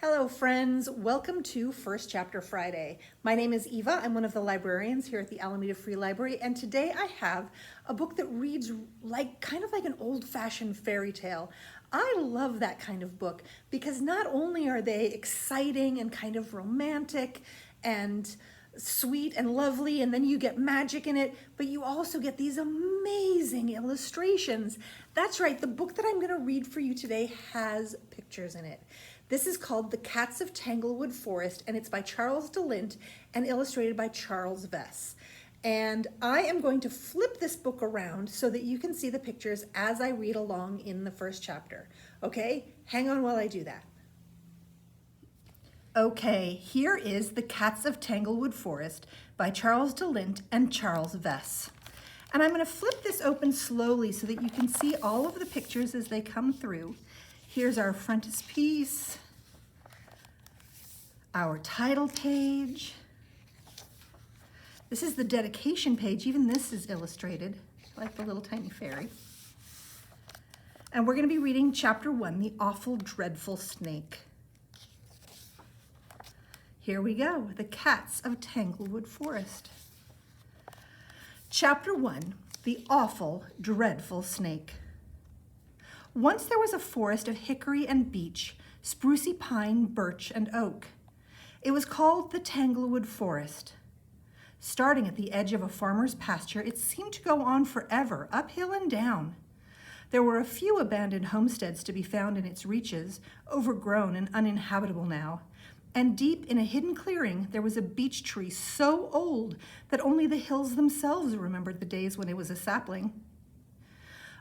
Hello friends, welcome to First Chapter Friday. My name is Eva, I'm one of the librarians here at the Alameda Free Library, and today I have a book that reads kind of like an old-fashioned fairy tale. I love that kind of book because not only are they exciting and kind of romantic and sweet and lovely, and then you get magic in it, but you also get these amazing illustrations. That's right, the book that I'm going to read for you today has pictures in it. This is called The Cats of Tanglewood Forest, and it's by Charles de Lint and illustrated by Charles Vess. And I am going to flip this book around so that you can see the pictures as I read along in the first chapter. Okay, hang on while I do that. Okay, here is The Cats of Tanglewood Forest by Charles de Lint and Charles Vess. And I'm going to flip this open slowly so that you can see all of the pictures as they come through. Here's our frontispiece, our title page. This is the dedication page. Even this is illustrated, like the little tiny fairy. And we're going to be reading Chapter 1, The Awful Dreadful Snake. Here we go, The Cats of Tanglewood Forest. Chapter 1, The Awful Dreadful Snake. Once there was a forest of hickory and beech, sprucey pine, birch, and oak. It was called the Tanglewood Forest. Starting at the edge of a farmer's pasture, it seemed to go on forever, uphill and down. There were a few abandoned homesteads to be found in its reaches, overgrown and uninhabitable now. And deep in a hidden clearing, there was a beech tree so old that only the hills themselves remembered the days when it was a sapling.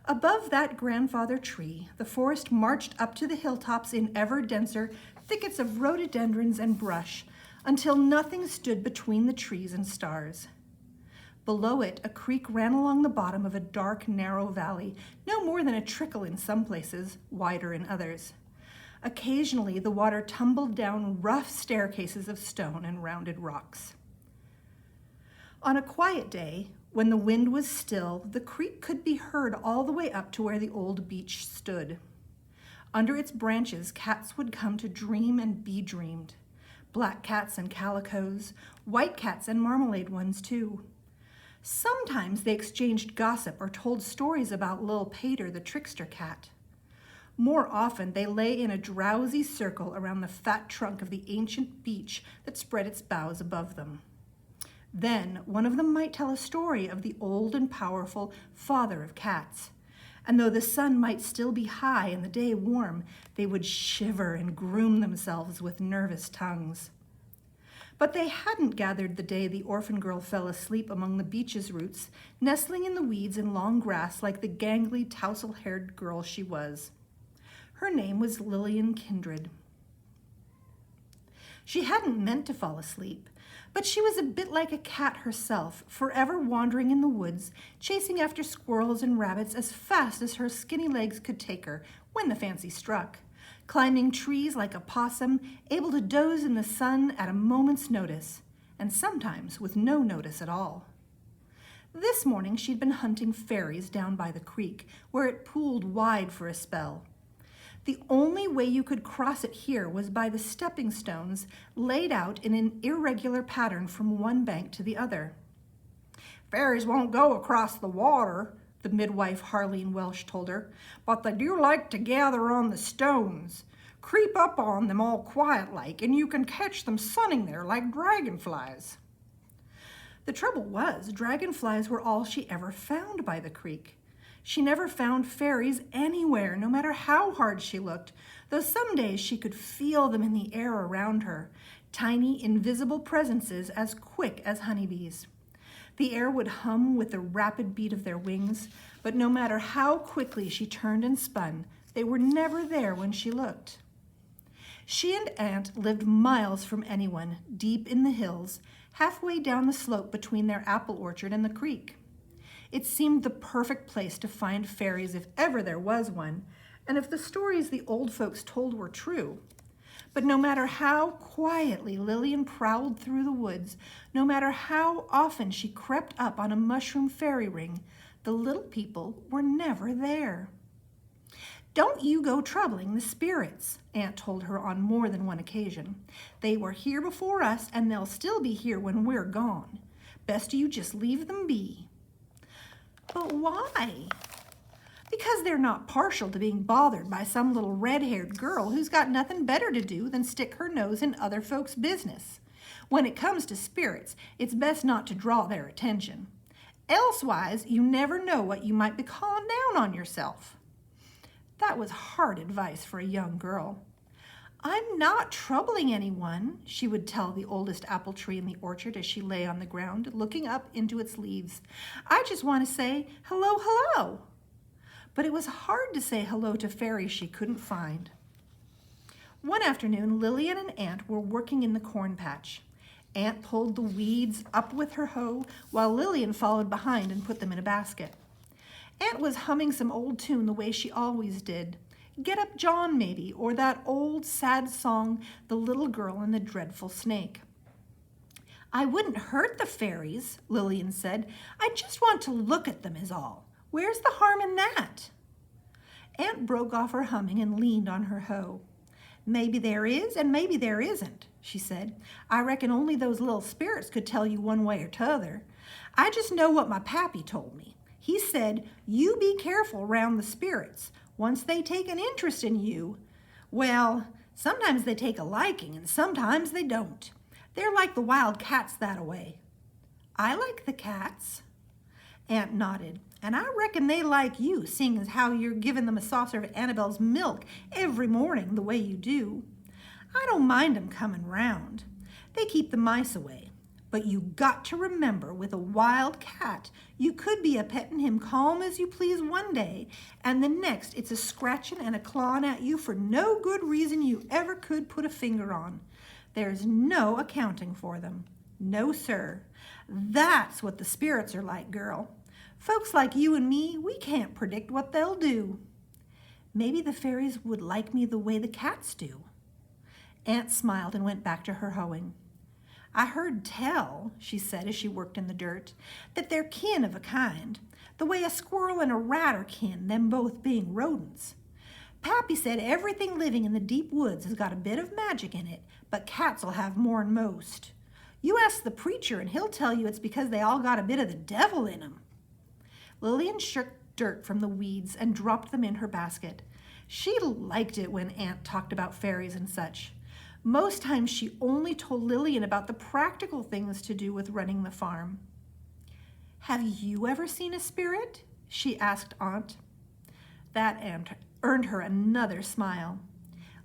Above that grandfather tree, the forest marched up to the hilltops in ever denser thickets of rhododendrons and brush, until nothing stood between the trees and stars. Below it, a creek ran along the bottom of a dark, narrow valley, no more than a trickle in some places, wider in others. Occasionally, the water tumbled down rough staircases of stone and rounded rocks. On a quiet day, when the wind was still, the creek could be heard all the way up to where the old beech stood. Under its branches, cats would come to dream and be dreamed. Black cats and calicos, white cats and marmalade ones too. Sometimes they exchanged gossip or told stories about Lil Pater, the trickster cat. More often, they lay in a drowsy circle around the fat trunk of the ancient beech that spread its boughs above them. Then one of them might tell a story of the old and powerful father of cats. And though the sun might still be high and the day warm, they would shiver and groom themselves with nervous tongues. But they hadn't gathered the day the orphan girl fell asleep among the beech's roots, nestling in the weeds and long grass like the gangly, tousle-haired girl she was. Her name was Lillian Kindred. She hadn't meant to fall asleep, but she was a bit like a cat herself, forever wandering in the woods, chasing after squirrels and rabbits as fast as her skinny legs could take her when the fancy struck, climbing trees like a possum, able to doze in the sun at a moment's notice, and sometimes with no notice at all. This morning she'd been hunting fairies down by the creek, where it pooled wide for a spell. The only way you could cross it here was by the stepping stones laid out in an irregular pattern from one bank to the other. "Fairies won't go across the water," the midwife Harleen Welsh told her, "but they do like to gather on the stones. Creep up on them all quiet-like, and you can catch them sunning there like dragonflies." The trouble was, dragonflies were all she ever found by the creek. She never found fairies anywhere, no matter how hard she looked, though some days she could feel them in the air around her, tiny, invisible presences as quick as honeybees. The air would hum with the rapid beat of their wings, but no matter how quickly she turned and spun, they were never there when she looked. She and Aunt lived miles from anyone, deep in the hills, halfway down the slope between their apple orchard and the creek. It seemed the perfect place to find fairies if ever there was one, and if the stories the old folks told were true. But no matter how quietly Lillian prowled through the woods, no matter how often she crept up on a mushroom fairy ring, the little people were never there. Don't you go troubling the spirits, Aunt told her on more than one occasion. They were here before us, and they'll still be here when we're gone. Best you just leave them be. But why? Because they're not partial to being bothered by some little red-haired girl who's got nothing better to do than stick her nose in other folks' business. When it comes to spirits, it's best not to draw their attention. Elsewise, you never know what you might be calling down on yourself. That was hard advice for a young girl. I'm not troubling anyone, she would tell the oldest apple tree in the orchard as she lay on the ground, looking up into its leaves. I just want to say hello, hello. But it was hard to say hello to fairies she couldn't find. One afternoon, Lillian and Aunt were working in the corn patch. Aunt pulled the weeds up with her hoe, while Lillian followed behind and put them in a basket. Aunt was humming some old tune the way she always did. Get Up John, maybe, or that old sad song, The Little Girl and the Dreadful Snake. I wouldn't hurt the fairies, Lillian said. I just want to look at them is all. Where's the harm in that? Aunt broke off her humming and leaned on her hoe. Maybe there is and maybe there isn't, she said. I reckon only those little spirits could tell you one way or t'other. I just know what my pappy told me. He said, you be careful round the spirits. Once they take an interest in you, well, sometimes they take a liking and sometimes they don't. They're like the wild cats that-a-way. I like the cats. Aunt nodded. And I reckon they like you, seeing as how you're giving them a saucer of Annabelle's milk every morning the way you do. I don't mind 'em coming round. They keep the mice away. But you got to remember, with a wild cat, you could be a-petting him calm as you please one day, and the next it's a scratching and a clawing at you for no good reason you ever could put a finger on. There's no accounting for them. No, sir. That's what the spirits are like, girl. Folks like you and me, we can't predict what they'll do. Maybe the fairies would like me the way the cats do. Aunt smiled and went back to her hoeing. I heard tell, she said as she worked in the dirt, that they're kin of a kind, the way a squirrel and a rat are kin, them both being rodents. Pappy said everything living in the deep woods has got a bit of magic in it, but cats'll have more'n most. You ask the preacher and he'll tell you it's because they all got a bit of the devil in 'em. Lillian shook dirt from the weeds and dropped them in her basket. She liked it when Aunt talked about fairies and such. Most times she only told Lillian about the practical things to do with running the farm. Have you ever seen a spirit? She asked Aunt. That earned her another smile.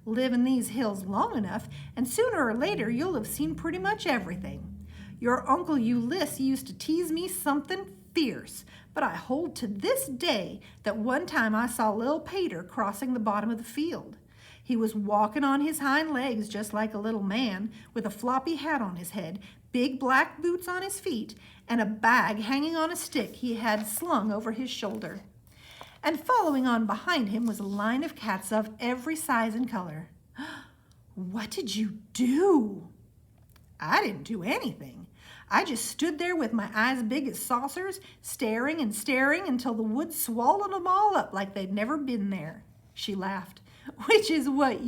Live in these hills long enough, and sooner or later you'll have seen pretty much everything. Your Uncle Ulysses used to tease me something fierce, but I hold to this day that one time I saw Lil Pater crossing the bottom of the field. He was walking on his hind legs just like a little man, with a floppy hat on his head, big black boots on his feet, and a bag hanging on a stick he had slung over his shoulder. And following on behind him was a line of cats of every size and color. What did you do? I didn't do anything. I just stood there with my eyes big as saucers, staring and staring until the woods swallowed them all up like they'd never been there. She laughed, which is what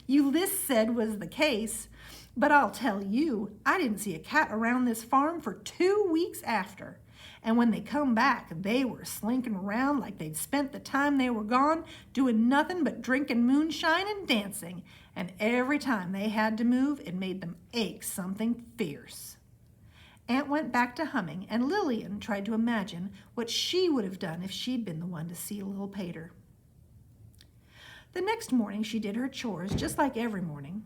Ulysses said was the case. But I'll tell you, I didn't see a cat around this farm for 2 weeks after. And when they come back, they were slinking around like they'd spent the time they were gone doing nothing but drinking moonshine and dancing. And every time they had to move, it made them ache something fierce. Aunt went back to humming, and Lillian tried to imagine what she would have done if she'd been the one to see Lil Pater. The next morning, she did her chores just like every morning.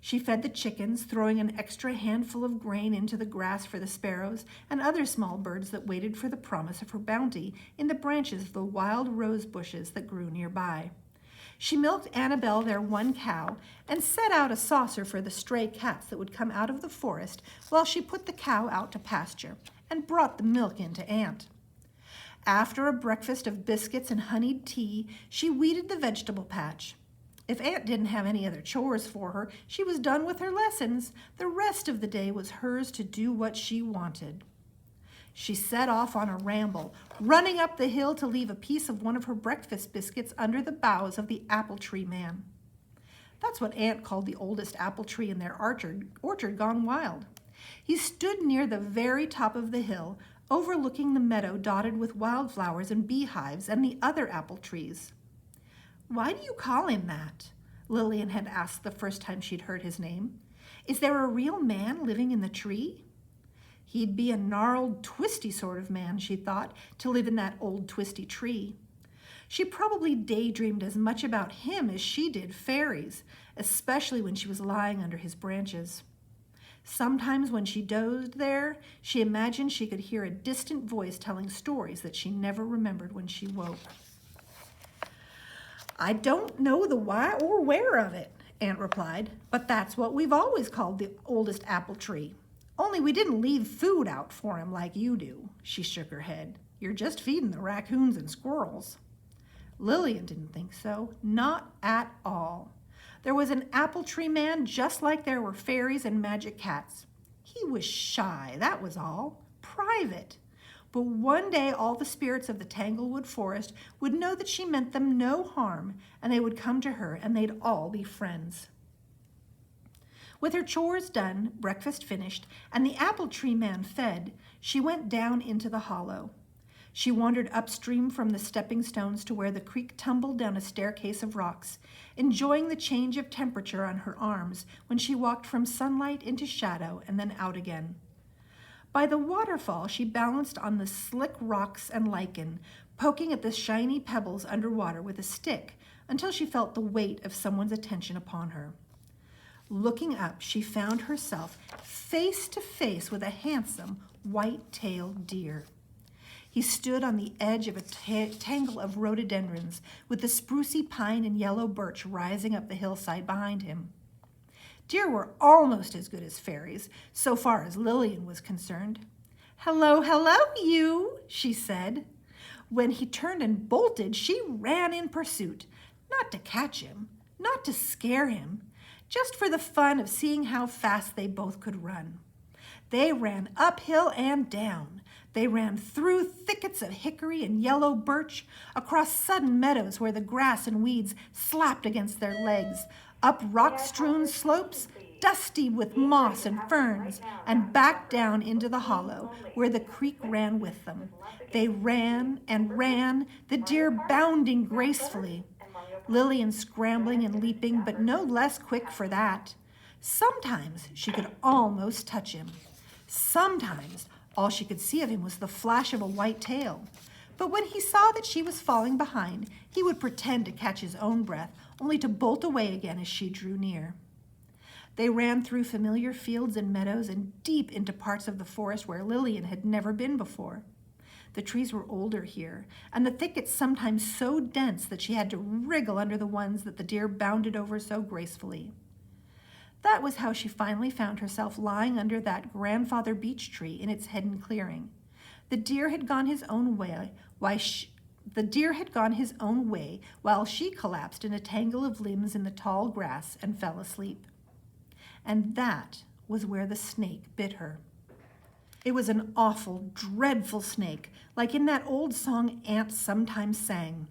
She fed the chickens, throwing an extra handful of grain into the grass for the sparrows and other small birds that waited for the promise of her bounty in the branches of the wild rose bushes that grew nearby. She milked Annabelle, their one cow, and set out a saucer for the stray cats that would come out of the forest while she put the cow out to pasture and brought the milk in to Aunt. After a breakfast of biscuits and honeyed tea, she weeded the vegetable patch. If Aunt didn't have any other chores for her, she was done with her lessons. The rest of the day was hers to do what she wanted. She set off on a ramble, running up the hill to leave a piece of one of her breakfast biscuits under the boughs of the apple tree man. That's what Aunt called the oldest apple tree in their orchard gone wild. He stood near the very top of the hill, overlooking the meadow dotted with wildflowers and beehives and the other apple trees. "Why do you call him that?" Lillian had asked the first time she'd heard his name. "Is there a real man living in the tree?" He'd be a gnarled, twisty sort of man, she thought, to live in that old twisty tree. She probably daydreamed as much about him as she did fairies, especially when she was lying under his branches. Sometimes when she dozed there, she imagined she could hear a distant voice telling stories that she never remembered when she woke. "I don't know the why or where of it," Aunt replied, "but that's what we've always called the oldest apple tree. Only we didn't leave food out for him like you do." She shook her head. "You're just feeding the raccoons and squirrels." Lillian didn't think so, not at all. There was an apple tree man just like there were fairies and magic cats. He was shy, that was all, private. But one day all the spirits of the Tanglewood Forest would know that she meant them no harm, and they would come to her and they'd all be friends. With her chores done, breakfast finished, and the apple tree man fed, she went down into the hollow. She wandered upstream from the stepping stones to where the creek tumbled down a staircase of rocks, enjoying the change of temperature on her arms when she walked from sunlight into shadow and then out again. By the waterfall, she balanced on the slick rocks and lichen, poking at the shiny pebbles underwater with a stick until she felt the weight of someone's attention upon her. Looking up, she found herself face to face with a handsome white-tailed deer. He stood on the edge of a tangle of rhododendrons, with the sprucey pine and yellow birch rising up the hillside behind him. Deer were almost as good as fairies, so far as Lillian was concerned. "Hello, hello, you," she said. When he turned and bolted, she ran in pursuit, not to catch him, not to scare him, just for the fun of seeing how fast they both could run. They ran uphill and down. They ran through thickets of hickory and yellow birch, across sudden meadows where the grass and weeds slapped against their legs, up rock-strewn slopes, dusty with moss and ferns, and back down into the hollow where the creek ran with them. They ran and ran, the deer bounding gracefully, Lillian scrambling and leaping, but no less quick for that. Sometimes she could almost touch him. Sometimes all she could see of him was the flash of a white tail. But when he saw that she was falling behind, he would pretend to catch his own breath, only to bolt away again as she drew near. They ran through familiar fields and meadows and deep into parts of the forest where Lillian had never been before. The trees were older here, and the thickets sometimes so dense that she had to wriggle under the ones that the deer bounded over so gracefully. That was how she finally found herself lying under that grandfather beech tree in its hidden clearing. The deer had gone his own way, while she collapsed in a tangle of limbs in the tall grass and fell asleep. And that was where the snake bit her. It was an awful, dreadful snake, like in that old song Aunt sometimes sang.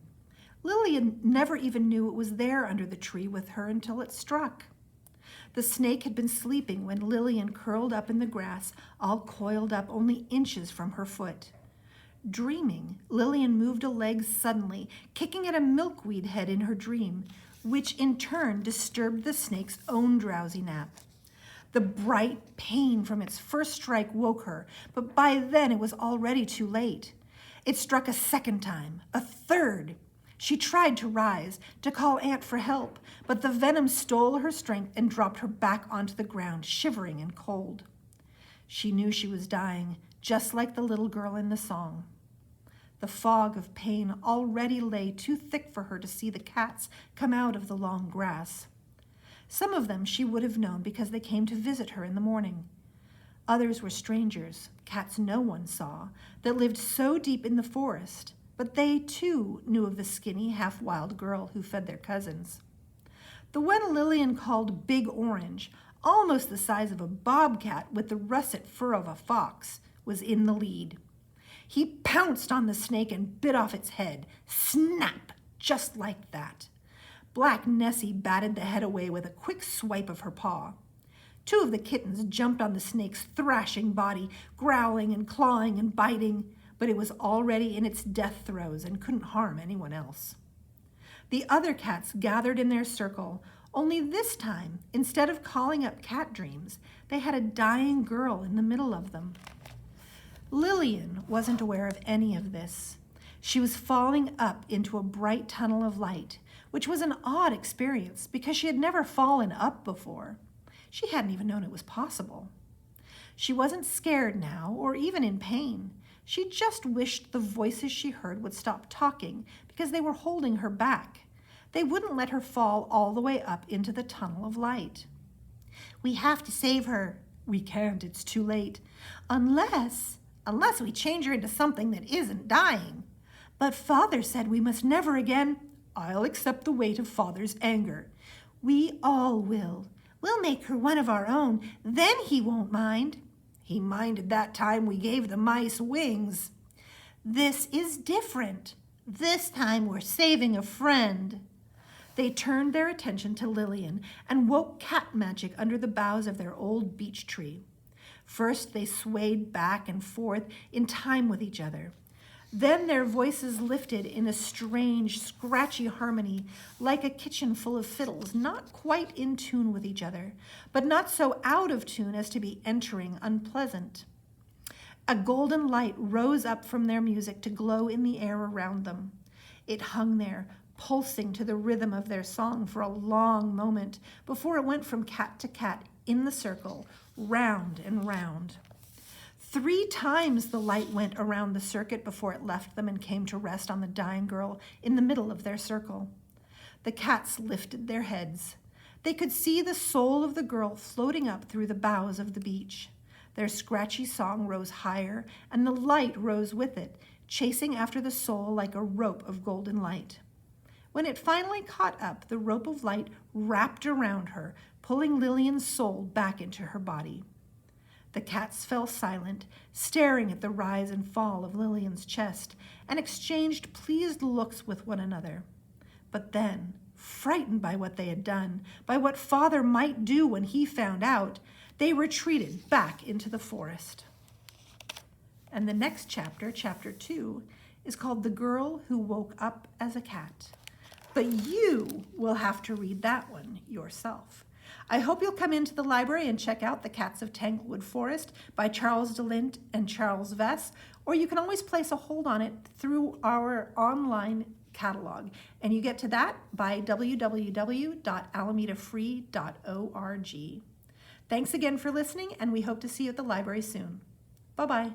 Lillian never even knew it was there under the tree with her until it struck. The snake had been sleeping when Lillian curled up in the grass, all coiled up only inches from her foot. Dreaming, Lillian moved a leg suddenly, kicking at a milkweed head in her dream, which in turn disturbed the snake's own drowsy nap. The bright pain from its first strike woke her, but by then it was already too late. It struck a second time, a third. She tried to rise, to call Aunt for help, but the venom stole her strength and dropped her back onto the ground, shivering and cold. She knew she was dying, just like the little girl in the song. The fog of pain already lay too thick for her to see the cats come out of the long grass. Some of them she would have known because they came to visit her in the morning. Others were strangers, cats no one saw, that lived so deep in the forest, but they too knew of the skinny, half-wild girl who fed their cousins. The one Lillian called Big Orange, almost the size of a bobcat with the russet fur of a fox, was in the lead. He pounced on the snake and bit off its head. Snap! Just like that. Black Nessie batted the head away with a quick swipe of her paw. Two of the kittens jumped on the snake's thrashing body, growling and clawing and biting, but it was already in its death throes and couldn't harm anyone else. The other cats gathered in their circle, only this time, instead of calling up cat dreams, they had a dying girl in the middle of them. Lillian wasn't aware of any of this. She was falling up into a bright tunnel of light, which was an odd experience because she had never fallen up before. She hadn't even known it was possible. She wasn't scared now or even in pain. She just wished the voices she heard would stop talking because they were holding her back. They wouldn't let her fall all the way up into the tunnel of light. "We have to save her." "We can't, it's too late." Unless we change her into something that isn't dying." "But Father said we must never again." "I'll accept the weight of Father's anger." "We all will. We'll make her one of our own. Then he won't mind." "He minded that time we gave the mice wings." "This is different. This time we're saving a friend." They turned their attention to Lillian and woke cat magic under the boughs of their old beech tree. First, they swayed back and forth in time with each other. Then their voices lifted in a strange, scratchy harmony, like a kitchen full of fiddles, not quite in tune with each other, but not so out of tune as to be entering unpleasant. A golden light rose up from their music to glow in the air around them. It hung there, pulsing to the rhythm of their song for a long moment before it went from cat to cat in the circle, round and round. 3 times the light went around the circuit before it left them and came to rest on the dying girl in the middle of their circle. The cats lifted their heads. They could see the soul of the girl floating up through the boughs of the beech. Their scratchy song rose higher, and the light rose with it, chasing after the soul like a rope of golden light. When it finally caught up, the rope of light wrapped around her, pulling Lillian's soul back into her body. The cats fell silent, staring at the rise and fall of Lillian's chest, and exchanged pleased looks with one another. But then, frightened by what they had done, by what Father might do when he found out, they retreated back into the forest. And the next chapter, chapter 2, is called The Girl Who Woke Up as a Cat. But you will have to read that one yourself. I hope you'll come into the library and check out The Cats of Tanglewood Forest by Charles de Lint and Charles Vess, or you can always place a hold on it through our online catalog. And you get to that by www.alamedafree.org. Thanks again for listening, and we hope to see you at the library soon. Bye-bye.